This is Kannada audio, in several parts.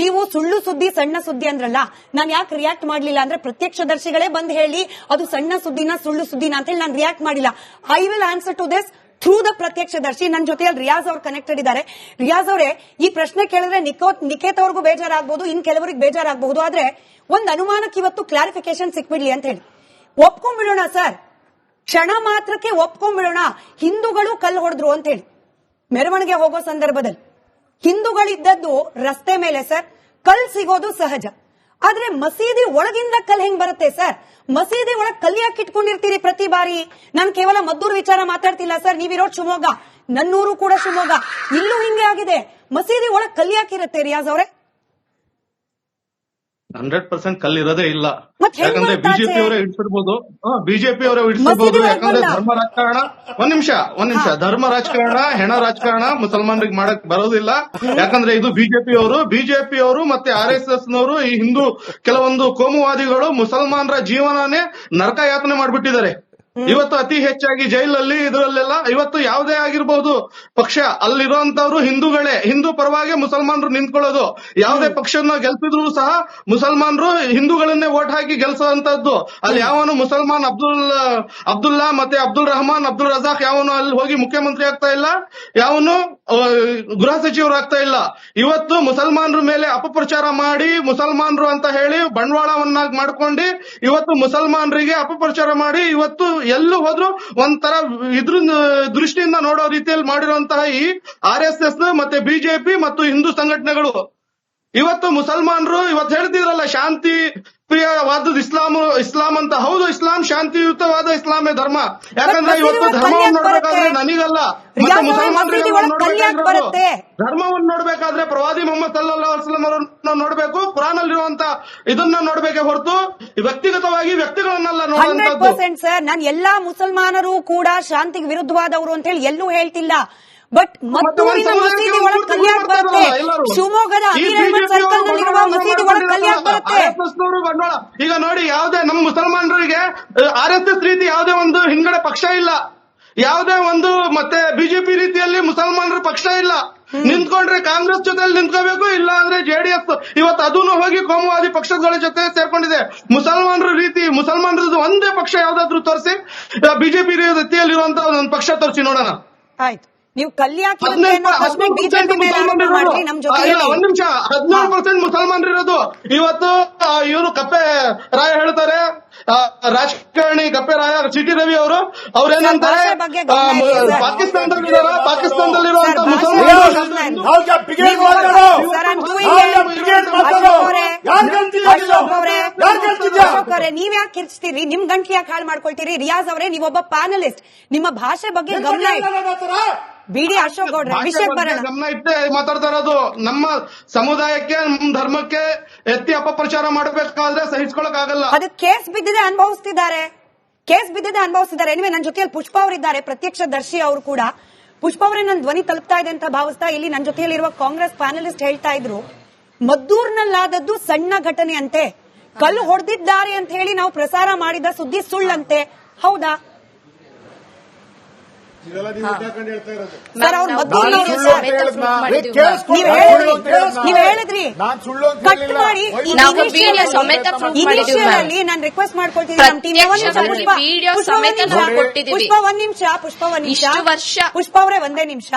ನೀವು ಸುಳ್ಳು ಸುದ್ದಿ ಸಣ್ಣ ಸುದ್ದಿ ಅಂದ್ರಲ್ಲ, ನಾನು ಯಾಕೆ ರಿಯಾಕ್ಟ್ ಮಾಡ್ಲಿಲ್ಲ ಅಂದ್ರೆ ಪ್ರತ್ಯಕ್ಷದರ್ಶಿಗಳೇ ಬಂದ್ ಹೇಳಿ ಅದು ಸಣ್ಣ ಸುದ್ದಿನ ಸುಳ್ಳು ಸುದ್ದಿನ ಅಂತ ಹೇಳಿ ನಾನು ರಿಯಾಕ್ಟ್ ಮಾಡಿಲ್ಲ. I will answer to this through the ಪ್ರತ್ಯಕ್ಷದರ್ಶಿ. ನನ್ನ ಜೊತೆಯಲ್ಲಿ ರಿಯಾಜ್ ಅವ್ರು ಕನೆಕ್ಟೆಡ್ ಇದ್ದಾರೆ. ರಿಯಾಜ್ ಅವರೇ, ಈ ಪ್ರಶ್ನೆ ಕೇಳಿದ್ರೆ ನಿಖೇತ್ ಅವ್ರಿಗೂ ಬೇಜಾರಾಗಬಹುದು, ಇನ್ ಕೆಲವರಿಗೆ ಬೇಜಾರಾಗಬಹುದು. ಆದ್ರೆ ಒಂದ್ ಅನುಮಾನಕ್ಕೆ ಇವತ್ತು ಕ್ಲಾರಿಫಿಕೇಶನ್ ಸಿಕ್ಬಿಡ್ಲಿ ಅಂತ ಹೇಳಿ ಒಪ್ಕೊಂಡ್ಬಿಡೋಣ ಸರ್, ಕ್ಷಣ ಮಾತ್ರಕ್ಕೆ ಒಪ್ಕೊಂಡ್ಬಿಡೋಣ. ಹಿಂದೂಗಳು ಕಲ್ಲು ಹೊಡೆದ್ರು ಅಂತ ಹೇಳಿ ಮೆರವಣಿಗೆ ಹೋಗೋ ಸಂದರ್ಭದಲ್ಲಿ ಹಿಂದೂಗಳಿದ್ದದ್ದು ರಸ್ತೆ ಮೇಲೆ ಸರ್, ಕಲ್ ಸಿಗೋದು ಸಹಜ. ಆದ್ರೆ ಮಸೀದಿ ಒಳಗಿಂದ ಕಲ್ ಹೆಂಗ್ ಬರುತ್ತೆ ಸರ್? ಮಸೀದಿ ಒಳಗ್ ಕಲ್ ಯಾಕೆ ಇಟ್ಕೊಂಡಿರ್ತೀರಿ ಪ್ರತಿ ಬಾರಿ? ನಾನು ಕೇವಲ ಮದ್ದೂರು ವಿಚಾರ ಮಾತಾಡ್ತಿಲ್ಲ ಸರ್, ನೀವಿರೋದು ಶಿವಮೊಗ್ಗ, ನನ್ನೂರು ಕೂಡ ಶಿವಮೊಗ್ಗ, ಇಲ್ಲೂ ಹಿಂಗೆ ಆಗಿದೆ. ಮಸೀದಿ ಒಳಗ್ ಕಲ್ ಯಾಕಿರುತ್ತೆ ರಿಯಾಜ್ ಅವರೇ? 100% ಕಲ್ಲಿರೋದೇ ಇಲ್ಲ. ಯಾಕಂದ್ರೆ ಬಿಜೆಪಿ ಅವರೇ ಇಡ್ಸಿರ್ಬೋದು, ಯಾಕಂದ್ರೆ ಧರ್ಮ ರಾಜಕಾರಣ, ಒಂದ್ ನಿಮಿಷ ಧರ್ಮ ರಾಜಕಾರಣ, ಹೆಣ ರಾಜಕಾರಣ ಮುಸಲ್ಮಾನರಿಗೆ ಮಾಡಕ್ ಬರೋದಿಲ್ಲ. ಯಾಕಂದ್ರೆ ಇದು ಬಿಜೆಪಿ ಅವರು ಮತ್ತೆ RSS ನವರು, ಈ ಹಿಂದೂ ಕೆಲವೊಂದು ಕೋಮುವಾದಿಗಳು ಮುಸಲ್ಮಾನರ ಜೀವನನೇ ನರಕ ಯಾತನೆ ಮಾಡ್ಬಿಟ್ಟಿದ್ದಾರೆ. ಇವತ್ತು ಅತಿ ಹೆಚ್ಚಾಗಿ ಜೈಲಲ್ಲಿ ಇದರಲ್ಲೆಲ್ಲ ಇವತ್ತು ಯಾವುದೇ ಆಗಿರ್ಬಹುದು ಪಕ್ಷ, ಅಲ್ಲಿರುವಂತವ್ರು ಹಿಂದೂಗಳೇ, ಹಿಂದೂ ಪರವಾಗಿ ಮುಸಲ್ಮಾನರು ನಿಂತ್ಕೊಳ್ಳೋದು. ಯಾವುದೇ ಪಕ್ಷನ ಗೆಲ್ಸಿದ್ರು ಸಹ ಮುಸಲ್ಮಾನರು ಹಿಂದೂಗಳನ್ನೇ ವೋಟ್ ಹಾಕಿ ಗೆಲ್ಸುವಂತದ್ದು. ಅಲ್ಲಿ ಯಾವನು ಮುಸಲ್ಮಾನ್ ಅಬ್ದುಲ್ಲಾ ಮತ್ತೆ ಅಬ್ದುಲ್ ರಹಮಾನ್, ಅಬ್ದುಲ್ ರಜಾಕ್ ಯಾವನು ಅಲ್ಲಿ ಹೋಗಿ ಮುಖ್ಯಮಂತ್ರಿ ಆಗ್ತಾ ಇಲ್ಲ, ಯಾವನು ಗೃಹ ಸಚಿವರು ಆಗ್ತಾ ಇಲ್ಲ. ಇವತ್ತು ಮುಸಲ್ಮಾನರ ಮೇಲೆ ಅಪಪ್ರಚಾರ ಮಾಡಿ ಮುಸಲ್ಮಾನರು ಅಂತ ಹೇಳಿ ಬಂಡವಾಳವನ್ನಾಗಿ ಮಾಡ್ಕೊಂಡು ಇವತ್ತು ಮುಸಲ್ಮಾನರಿಗೆ ಅಪಪ್ರಚಾರ ಮಾಡಿ ಇವತ್ತು ಎಲ್ಲೂ ಹೋದ್ರು ಒಂಥರ ಇದ್ರ ದೃಷ್ಟಿಯಿಂದ ನೋಡೋ ರೀತಿಯಲ್ಲಿ ಮಾಡಿರುವಂತಹ ಈ RSS ಮತ್ತೆ ಬಿಜೆಪಿ ಮತ್ತು ಹಿಂದೂ ಸಂಘಟನೆಗಳು ಇವತ್ತು ಮುಸಲ್ಮಾನರು ಇವತ್ತು ಹೇಳ್ತಿದ್ರಲ್ಲ ಶಾಂತಿ ಪ್ರಿಯವಾದ ಇಸ್ಲಾಂ ಅಂತ. ಹೌದು, ಇಸ್ಲಾಂ ಶಾಂತಿಯುತವಾದ ಇಸ್ಲಾಮೇ ಧರ್ಮ. ಯಾಕಂದ್ರೆ ಇವತ್ತು ಧರ್ಮವನ್ನು ನೋಡ್ಬೇಕಾದ್ರೆ ನನಗಲ್ಲ, ಮತ್ತೆ ಮುಸಲ್ಮಾನರಿಗೆ ಧರ್ಮವನ್ನು ನೋಡ್ಬೇಕಾದ್ರೆ ಪ್ರವಾದಿ ಮೊಹಮ್ಮದ್ ಸಲ್ಲಲ್ಲಾಹು ಅಲೈಹಿ ವಸಲ್ಲಂ ಅವರನ್ನ ನೋಡ್ಬೇಕು, ಕುರಾನ್ ಅಲ್ಲಿರುವಂತ ಇದನ್ನ ನೋಡ್ಬೇಕೆ ಹೊರತು ವ್ಯಕ್ತಿಗತವಾಗಿ ವ್ಯಕ್ತಿಗಳನ್ನೆಲ್ಲ ನೋಡುವಂತದ್ದು. 100% ಸರ್, ನಾನು ಎಲ್ಲಾ ಮುಸಲ್ಮಾನರು ಕೂಡ ಶಾಂತಿಗೆ ವಿರುದ್ಧವಾದವರು ಅಂತ ಹೇಳಿ ಎಲ್ಲೂ ಹೇಳ್ತಿಲ್ಲ. ಬಟ್ ಮತ್ತೂರಿನ ಮಸೀದಿ ಒಳಗೆ ಕಲ್ಯಾಣ ಬರುತ್ತೆ, ಶಿವಮೊಗ್ಗದ ಸರ್ಕಲ್ ನಲ್ಲಿರುವ ಮಸೀದಿ ಒಳಗೆ ಕಲ್ಯಾಣ ಬರುತ್ತೆ. ಈಗ ನೋಡಿ, ಯಾವುದೇ ನಮ್ಮ ಮುಸಲ್ಮಾನರಿಗೆ RSS ರೀತಿ ಯಾವುದೇ ಒಂದು ಹಿಂಗಡೆ ಪಕ್ಷ ಇಲ್ಲ, ಯಾವುದೇ ಒಂದು ಮತ್ತೆ ಬಿಜೆಪಿ ರೀತಿಯಲ್ಲಿ ಮುಸಲ್ಮಾನರ ಪಕ್ಷ ಇಲ್ಲ. ನಿಂತ್ಕೊಂಡ್ರೆ ಕಾಂಗ್ರೆಸ್ ಜೊತೆಲಿ ನಿಂತ್ಕೋಬೇಕು, ಇಲ್ಲ ಅಂದ್ರೆ JDS. ಇವತ್ತು ಅದನ್ನು ಹೋಗಿ ಕೋಮುವಾದಿ ಪಕ್ಷಗಳ ಜೊತೆ ಸೇರ್ಕೊಂಡಿದೆ. ಮುಸಲ್ಮಾನರದ್ದು ಒಂದೇ ಪಕ್ಷ ಯಾವ್ದಾದ್ರು ತೋರಿಸಿ, ಬಿಜೆಪಿ ರೀತಿಯಲ್ಲಿರುವಂತಹ ಒಂದು ಪಕ್ಷ ತೋರಿಸಿ ನೋಡೋಣ. ಆಯ್ತು, ನೀವು ಕಲ್ಯಾಣ ಬಿಜೆಪಿ ಮೇಲೆ ಮಾಡ್ರಿ. ನಮ್ ಜೊತೆ 17% ಮುಸಲ್ಮಾನರಿರೋದು. ಇವತ್ತು ಇವರು ಕಪ್ಪೆ ರಾಯ ಹೇಳ್ತಾರೆ, ರಾಜಕಾರಣಿ ಕಪ್ಪೆ ರಾಯ ಸಿಟಿ ರವಿ ಅವರು, ಅವ್ರೇನಂತಾರೆ ಪಾಕಿಸ್ತಾನದಲ್ಲಿರುವಂತ ನೀವ್ ಯಾಕೆ ಕಿರ್ಚ್ತೀರಿ? ನಿಮ್ ಗಂಟ್ಲು ಯಾಕೆ ಹಾಳು ಮಾಡ್ಕೊಳ್ತೀರಿ? ರಿಯಾಜ್ ಅವರೇ, ನೀವೊಬ್ಬ ಪ್ಯಾನಲಿಸ್ಟ್, ನಿಮ್ಮ ಭಾಷೆ ಬಗ್ಗೆ ಗಮನ ಬಿಡಿ. ಅಶೋಕ್ ಗೌಡ್ರೆ, ವಿಷಯಕ್ಕೆ ಬರೋಣ. ಗಮನ ಇಟ್ಟೆ ಮಾತಾಡ್ತಾ ಇರೋದು. ನಮ್ಮ ಸಮುದಾಯಕ್ಕೆ, ನಮ್ಮ ಧರ್ಮಕ್ಕೆ ಎತ್ತಿ ಅಪಪ್ರಚಾರ ಮಾಡಬೇಕಾದ್ರೆ ಸಹಿಸ್ಕೊಳಕ್ ಆಗಲ್ಲ. ಅದು ಕೇಸ್ ಬಿದ್ದಿದೆ, ಅನುಭವಿಸ್ತಿದ್ದಾರೆ. ಎನಿವೆ, ನನ್ನ ಜೊತೆಯಲ್ಲಿ ಪುಷ್ಪ ಅವರಿದ್ದಾರೆ, ಪ್ರತ್ಯಕ್ಷದರ್ಶಿ ಅವರು ಕೂಡ. ಪುಷ್ಪ ಅವರೇ, ನನ್ನ ಧ್ವನಿ ತಲುಪ್ತಾ ಇದೆ ಅಂತ ಭಾವಿಸ್ತಾ ಇಲ್ಲಿ ನನ್ನ ಜೊತೆಯಲ್ಲಿರುವ ಕಾಂಗ್ರೆಸ್ ಪ್ಯಾನಲಿಸ್ಟ್ ಹೇಳ್ತಾ ಇದ್ರು, ಮದ್ದೂರ್ನಲ್ಲಾದದ್ದು ಸಣ್ಣ ಘಟನೆ ಅಂತೆ, ಕಲ್ಲು ಹೊಡೆದಿದ್ದಾರೆ ಅಂತ ಹೇಳಿ ನಾವು ಪ್ರಸಾರ ಮಾಡಿದ ಸುದ್ದಿ ಸುಳ್ಳಂತೆ, ಹೌದಾ ಸರ್? ಅವ್ರು ನೀವ್ ಹೇಳಿದ್ರಿ, ಕಟ್ ಮಾಡಿ ಇನಿಷಿಯಲ್ ನಾನು ರಿಕ್ವೆಸ್ಟ್ ಮಾಡ್ಕೊಳ್ತೀನಿ. ಪುಷ್ಪ ಅವರೇ, ಒಂದೇ ನಿಮಿಷ.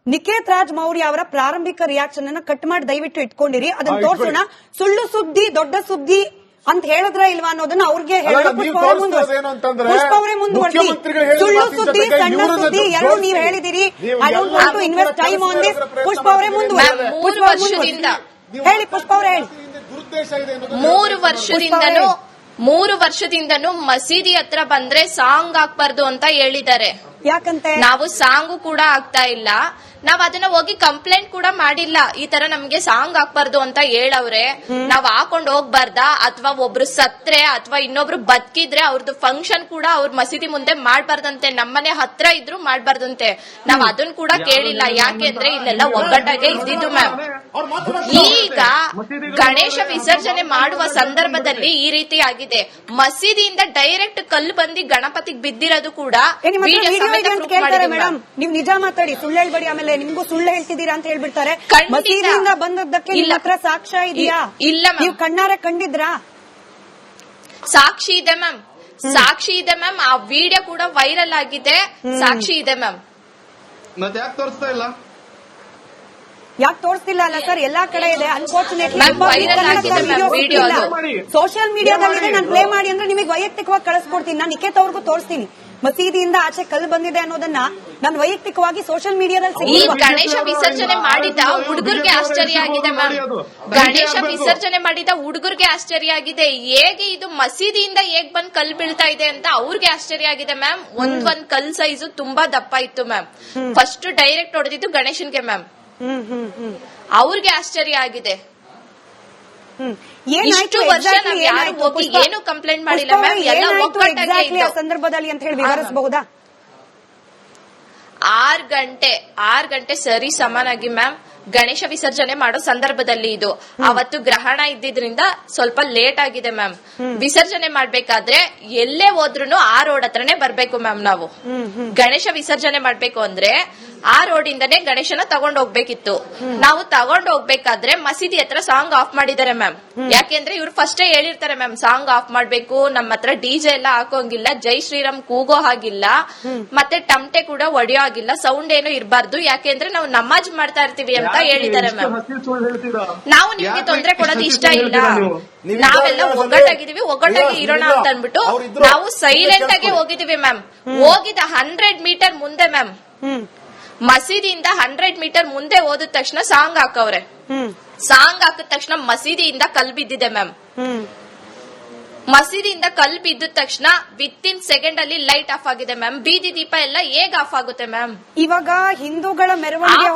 ನಿಖೇತ್ ರಾಜ್ ಮೌರ್ಯ ಅವರ ಪ್ರಾರಂಭಿಕ ರಿಯಾಕ್ಷನ್ ಅನ್ನ ಕಟ್ ಮಾಡಿ ದಯವಿಟ್ಟು ಇಟ್ಕೊಂಡಿರಿ, ಅದನ್ನ ತೋರ್ಸೋಣ. ಸುಳ್ಳು ಸುದ್ದಿ ದೊಡ್ಡ ಸುದ್ದಿ ಅಂತ ಹೇಳಿದ್ರ ಇಲ್ವಾ ಅನ್ನೋದನ್ನ ಅವ್ರಿಗೆ ಹೇಳೋದು. ಪುಷ್ಪ ಅವರೇ ಮುಂದುವರ್ಸಿ. ಸುಳ್ಳು ಸುದ್ದಿ ಸಣ್ಣ ಸುದ್ದಿ ಎರಡು ನೀವು ಹೇಳಿದಿರಿ. I don't want to invest time on this. Pushpa ಅವರೇ ಹೇಳಿ. ಪುಷ್ಪ ಅವರೇ ಹೇಳಿ. 3 ವರ್ಷದಿಂದನೂ ಮಸೀದಿ ಹತ್ರ ಬಂದ್ರೆ ಸಾಂಗ್ ಹಾಕ್ಬಾರ್ದು ಅಂತ ಹೇಳಿದ್ದಾರೆ. ಯಾಕಂತೆ? ನಾವು ಸಾಂಗು ಕೂಡ ಆಗ್ತಾ ಇಲ್ಲ, ನಾವ್ ಅದನ್ನ ಹೋಗಿ ಕಂಪ್ಲೇಂಟ್ ಕೂಡ ಮಾಡಿಲ್ಲ. ಈ ತರ ನಮ್ಗೆ ಸಾಂಗ್ ಹಾಕ್ಬಾರ್ದು ಅಂತ ಹೇಳವ್ರೆ, ನಾವ್ ಹಾಕೊಂಡ್ ಹೋಗ್ಬಾರ್ದಾ? ಅಥವಾ ಒಬ್ರು ಸತ್ರೆ ಅಥವಾ ಇನ್ನೊಬ್ರು ಬದುಕಿದ್ರೆ ಅವ್ರದ್ದು ಫಂಕ್ಷನ್ ಕೂಡ ಅವ್ರ ಮಸೀದಿ ಮುಂದೆ ಮಾಡ್ಬಾರ್ದಂತೆ, ನಮ್ಮನೆ ಹತ್ರ ಇದ್ರು ಮಾಡ್ಬಾರ್ದಂತೆ. ನಾವ್ ಅದನ್ನ ಕೂಡ ಕೇಳಿಲ್ಲ. ಯಾಕೆ ಅಂದ್ರೆ ಇಲ್ಲೆಲ್ಲ ಒಗ್ಗಟ್ಟಾಗೆ ಇದ್ದಿದ್ದು ಮ್ಯಾಮ್. ಈಗ ಗಣೇಶ ವಿಸರ್ಜನೆ ಮಾಡುವ ಸಂದರ್ಭದಲ್ಲಿ ಈ ರೀತಿ ಆಗಿದೆ. ಮಸೀದಿಯಿಂದ ಡೈರೆಕ್ಟ್ ಕಲ್ಲು ಬಂದು ಗಣಪತಿಗೆ ಬಿದ್ದಿರೋದು ಕೂಡ ವಿಡಿಯೋ ಸಮೇತ proof ಮಾಡಿದೀವಿ ಮೇಡಮ್. ನೀವು ನಿಜ ಮಾತಾಡಿ, ಸುಳ್ಳು ಹೇಳ್ಬೇಡಿ. ಆಮೇಲೆ ನಿಮ್ಗೂ ಸುಳ್ಳು ಹೇಳ್ತಿದ್ದೀರಾ ಅಂತ ಹೇಳ್ಬಿಡ್ತಾರೆ. ಖಂಡಿತ. ಮಸೀದಿಯಿಂದ ಬಂದದ್ದಕ್ಕೆ ನಿಮ್ಮ ಹತ್ರ ಸಾಕ್ಷ್ಯ ಇದೆಯಾ? ಇಲ್ಲ ಮ್ಯಾಮ್. ನೀವು ಕಣ್ಣಾರೆ ಕಂಡಿದ್ರಾ? ಸಾಕ್ಷಿ ಇದೆ ಮ್ಯಾಮ್, ಸಾಕ್ಷಿ ಇದೆ ಮ್ಯಾಮ್. ಆ ವಿಡಿಯೋ ಕೂಡ ವೈರಲ್ ಆಗಿದೆ, ಸಾಕ್ಷಿ ಇದೆ ಮ್ಯಾಮ್. ಮತ್ತೆ ಯಾಕೆ ತೋರಿಸ್ತಾ ಇಲ್ಲ? ಯಾಕೆ ತೋರಿಸ್ತಿಲ್ಲ ಅಲ್ಲ ಸರ್, ಎಲ್ಲಾ ಕಡೆ ಇದೆ. ಅನ್ಫಾರ್ಚುನೇಟ್ಲಿ ಮ್ಯಾಮ್, viral ಆಗಿದೆ ಮ್ಯಾಮ್ ವಿಡಿಯೋ ಅದು. ಸೋಷಿಯಲ್ ಮೀಡಿಯಾದಲ್ಲಿದೆ. ನಾನು ಪ್ಲೇ ಮಾಡಿ ಅಂದ್ರೆ ನಿಮಗೆ ವೈಯಕ್ತಿಕವಾಗಿ ಕಳಿಸ್ಕೊಡ್ತೀನಿ. ನಾನು ನಿಖೇತ್ ಅವ್ರಿಗೂ ತೋರಿಸ್ತೀನಿ. ಮಸೀದಿಯಿಂದ ಆಚೆ ಕಲ್ಲು ಬಂದಿದೆ ಅನ್ನೋದನ್ನ ನಾನು ವೈಯಕ್ತಿಕವಾಗಿ ಸೋಷಿಯಲ್ ಮೀಡಿಯಾದಲ್ಲಿ ಈ ಗಣೇಶ ವಿಸರ್ಜನೆ ಮಾಡಿದ ಹುಡುಗರಿಗೆ ಆಶ್ಚರ್ಯ ಆಗಿದೆ ಮ್ಯಾಮ್. ಗಣೇಶ ವಿಸರ್ಜನೆ ಮಾಡಿದ ಹುಡುಗರಿಗೆ ಆಶ್ಚರ್ಯ ಆಗಿದೆ. ಹೇಗೆ ಇದು ಮಸೀದಿಯಿಂದ ಹೇಗ್ ಬಂದ್ ಕಲ್ಲು ಬೀಳ್ತಾ ಇದೆ ಅಂತ ಅವ್ರಿಗೆ ಆಶ್ಚರ್ಯ ಆಗಿದೆ ಮ್ಯಾಮ್. ಒಂದ್ ಕಲ್ ಸೈಜು ತುಂಬಾ ದಪ್ಪ ಇತ್ತು ಮ್ಯಾಮ್. ಫಸ್ಟ್ ಡೈರೆಕ್ಟ್ ಹೊಡೆದಿದ್ದು ಗಣೇಶನ್ಗೆ ಮ್ಯಾಮ್. ಅವ್ರಿಗೆ ಆಶ್ಚರ್ಯ ಆಗಿದೆ. ಇಷ್ಟು ವರ್ಷ ನಾವ್ ಯಾರು ಹೋಗಿ ಏನು ಕಂಪ್ಲೇಂಟ್ ಮಾಡಿಲ್ಲ ಮ್ಯಾಮ್. ಎಲ್ಲ ಒಗ್ಗಟ್ಟಾಗಿ ಆ ಸಂದರ್ಭದಲ್ಲಿ ಅಂತ ಹೇಳಿ ವಿವರಿಸಬಹುದಾ? 6 ಗಂಟೆ ಸರಿ ಸಮಾನಾಗಿ ಮ್ಯಾಮ್ ಗಣೇಶ ವಿಸರ್ಜನೆ ಮಾಡೋ ಸಂದರ್ಭದಲ್ಲಿ ಇದು. ಅವತ್ತು ಗ್ರಹಣ ಇದ್ದಿದ್ರಿಂದ ಸ್ವಲ್ಪ ಲೇಟ್ ಆಗಿದೆ ಮ್ಯಾಮ್. ವಿಸರ್ಜನೆ ಮಾಡ್ಬೇಕಾದ್ರೆ ಎಲ್ಲೇ ಹೋದ್ರು ಆ ರೋಡ್ ಹತ್ರನೇ ಬರ್ಬೇಕು ಮ್ಯಾಮ್. ನಾವು ಗಣೇಶ ವಿಸರ್ಜನೆ ಮಾಡ್ಬೇಕು ಅಂದ್ರೆ ಆ ರೋಡ್ ಇಂದನೇ ಗಣೇಶನ ತಗೊಂಡ್ ಹೋಗ್ಬೇಕಿತ್ತು. ನಾವು ತಗೊಂಡ್ ಹೋಗ್ಬೇಕಾದ್ರೆ ಮಸೀದಿ ಹತ್ರ ಸಾಂಗ್ ಆಫ್ ಮಾಡಿದ್ದಾರೆ ಮ್ಯಾಮ್. ಯಾಕೆಂದ್ರೆ ಇವ್ರು ಫಸ್ಟ್ ಹೇಳಿರ್ತಾರೆ ಮ್ಯಾಮ್, ಸಾಂಗ್ ಆಫ್ ಮಾಡ್ಬೇಕು, ನಮ್ಮ ಹತ್ರ ಡಿಜೆ ಎಲ್ಲ ಹಾಕೋಂಗಿಲ್ಲ, ಜೈ ಶ್ರೀರಾಮ್ ಕೂಗೋ ಹಾಗಿಲ್ಲ, ಮತ್ತೆ ಟಮಟೆ ಕೂಡ ಹೊಡೆಯೋ ಆಗಿಲ್ಲ, ಸೌಂಡ್ ಏನು ಇರಬಾರ್ದು, ಯಾಕೆಂದ್ರೆ ನಾವು ನಮಾಜ್ ಮಾಡ್ತಾ ಇರ್ತೀವಿ ಅಂತ ಹೇಳಿದ್ದಾರೆ ಮ್ಯಾಮ್. ನಾವು ನಿಮ್ಗೆ ತೊಂದರೆ ಕೊಡೋದು ಇಷ್ಟ ಇಲ್ಲ, ನಾವೆಲ್ಲ ಒಗ್ಗಟ್ಟಾಗಿದೀವಿ, ಒಗ್ಗಟ್ಟಾಗಿ ಇರೋಣ ಅಂತ ಅನ್ಬಿಟ್ಟು ನಾವು ಸೈಲೆಂಟ್ ಆಗಿ ಹೋಗಿದೀವಿ ಮ್ಯಾಮ್. ಹೋಗಿದ 100 ಮೀಟರ್ ಮುಂದೆ ಮ್ಯಾಮ್, ಮಸೀದಿಯಿಂದ 100 ಮೀಟರ್ ಮುಂದೆ ಹೋದ ತಕ್ಷಣ ಸಾಂಗ್ ಹಾಕವ್ರೆ. ಸಾಂಗ್ ಹಾಕಿದ ತಕ್ಷಣ ಮಸೀದಿಯಿಂದ ಕಲ್ ಬಿದ್ದಿದೆ ಮ್ಯಾಮ್. ಮಸೀದಿಯಿಂದ ಕಲ್ ಬಿದ್ದ ತಕ್ಷಣ ವಿತಿನ್ ಸೆಕೆಂಡ್ ಅಲ್ಲಿ ಲೈಟ್ ಆಫ್ ಆಗಿದೆ ಮ್ಯಾಮ್. ಬೀದಿ ದೀಪ ಎಲ್ಲ ಹೇಗ್ ಆಫ್ ಆಗುತ್ತೆ ಮ್ಯಾಮ್? ಇವಾಗ ಹಿಂದೂಗಳ ಮೆರವಣಿಗೆ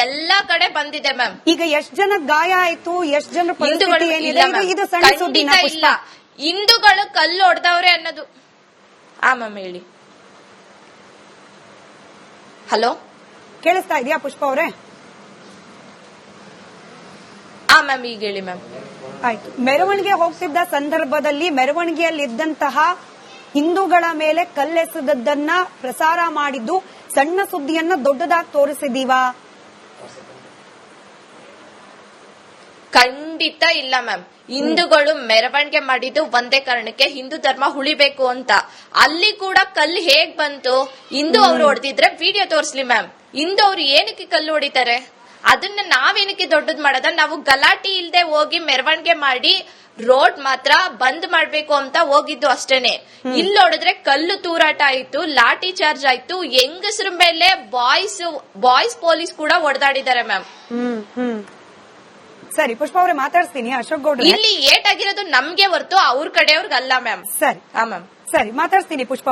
ಎಲ್ಲಾ ಕಡೆ ಬಂದಿದೆ ಮ್ಯಾಮ್. ಈಗ ಎಷ್ಟ್ ಜನ ಗಾಯ ಆಯ್ತು, ಎಷ್ಟ್ ಜನ ಪರಿಸ್ಥಿತಿ ಏನಿದೆ, ಇದು ಸಣ್ಣ ಸುದ್ದಿನ? ಇಲ್ಲ, ಹಿಂದೂಗಳು ಕಲ್ಲು ಹೊಡೆದವ್ರೆ ಅನ್ನೋದು. ಆ ಮ್ಯಾಮ್ ಹೇಳಿ. ಹಲೋ, ಕೇಳಿಸ್ತಾ ಇದೆಯಾ ಪುಷ್ಪ ಅವರೇ? ಆ ಮ್ಯಾಮ್ ಈಗ ಹೇಳಿ ಮ್ಯಾಮ್. ಆಯ್ತು. ಮೆರವಣಿಗೆ ಹೋಗ್ತಿದ್ದ ಸಂದರ್ಭದಲ್ಲಿ ಮೆರವಣಿಗೆಯಲ್ಲಿದ್ದಂತಹ ಹಿಂದೂಗಳ ಮೇಲೆ ಕಲ್ಲೆಸೆದದ್ದನ್ನ ಪ್ರಸಾರ ಮಾಡಿದ್ದು ಸಣ್ಣ ಸುದ್ದಿಯನ್ನ ದೊಡ್ಡದಾಗಿ ತೋರಿಸಿದೀವಾ? ಖಂಡಿತ ಇಲ್ಲ ಮ್ಯಾಮ್. ಹಿಂದೂಗಳು ಮೆರವಣಿಗೆ ಮಾಡಿದ್ದು ಒಂದೇ ಕಾರಣಕ್ಕೆ, ಹಿಂದೂ ಧರ್ಮ ಉಳಿಬೇಕು ಅಂತ. ಅಲ್ಲಿ ಕೂಡ ಕಲ್ಲು ಹೇಗ್ ಬಂತು? ಹಿಂದೂ ಅವ್ರು ಹೊಡೆದಿದ್ರೆ ವಿಡಿಯೋ ತೋರಿಸ್ಲಿ ಮ್ಯಾಮ್. ಹಿಂದೂ ಅವ್ರು ಏನಕ್ಕೆ ಕಲ್ಲು ಹೊಡಿತಾರೆ? ಅದನ್ನ ನಾವೇನಕ್ಕೆ ದೊಡ್ಡದ್ ಮಾಡೋದ? ನಾವು ಗಲಾಟಿ ಇಲ್ದೆ ಹೋಗಿ ಮೆರವಣಿಗೆ ಮಾಡಿ ರೋಡ್ ಮಾತ್ರ ಬಂದ್ ಮಾಡ್ಬೇಕು ಅಂತ ಹೋಗಿದ್ದು ಅಷ್ಟೇನೆ. ಇಲ್ಲಿ ನೋಡಿದ್ರೆ ಕಲ್ಲು ತೂರಾಟ ಆಯ್ತು, ಲಾಠಿ ಚಾರ್ಜ್ ಆಯ್ತು, ಹೆಂಗಸ್ರ ಮೇಲೆ ಬಾಯ್ಸ್ ಪೊಲೀಸ್ ಕೂಡ ಹೊಡೆದಾಡಿದ್ದಾರೆ ಮ್ಯಾಮ್. ಸರಿ ಪುಷ್ಪ ಅವರೇ, ಮಾತಾಡ್ತೀನಿ. ಅಶೋಕ್ ಗೌಡ್ರು, ಇಲ್ಲಿ ಏಟಾಗಿರೋದು ನಮ್ಗೆ ಹೊರತು ಅವ್ರ ಕಡೆಯವ್ರಿಗಲ್ಲ ಮ್ಯಾಮ್. ಸರಿ ಹಾ ಮ್ಯಾಮ್. ಸರಿ, ಮಾತಾಡ್ತೀನಿ ಪುಷ್ಪ.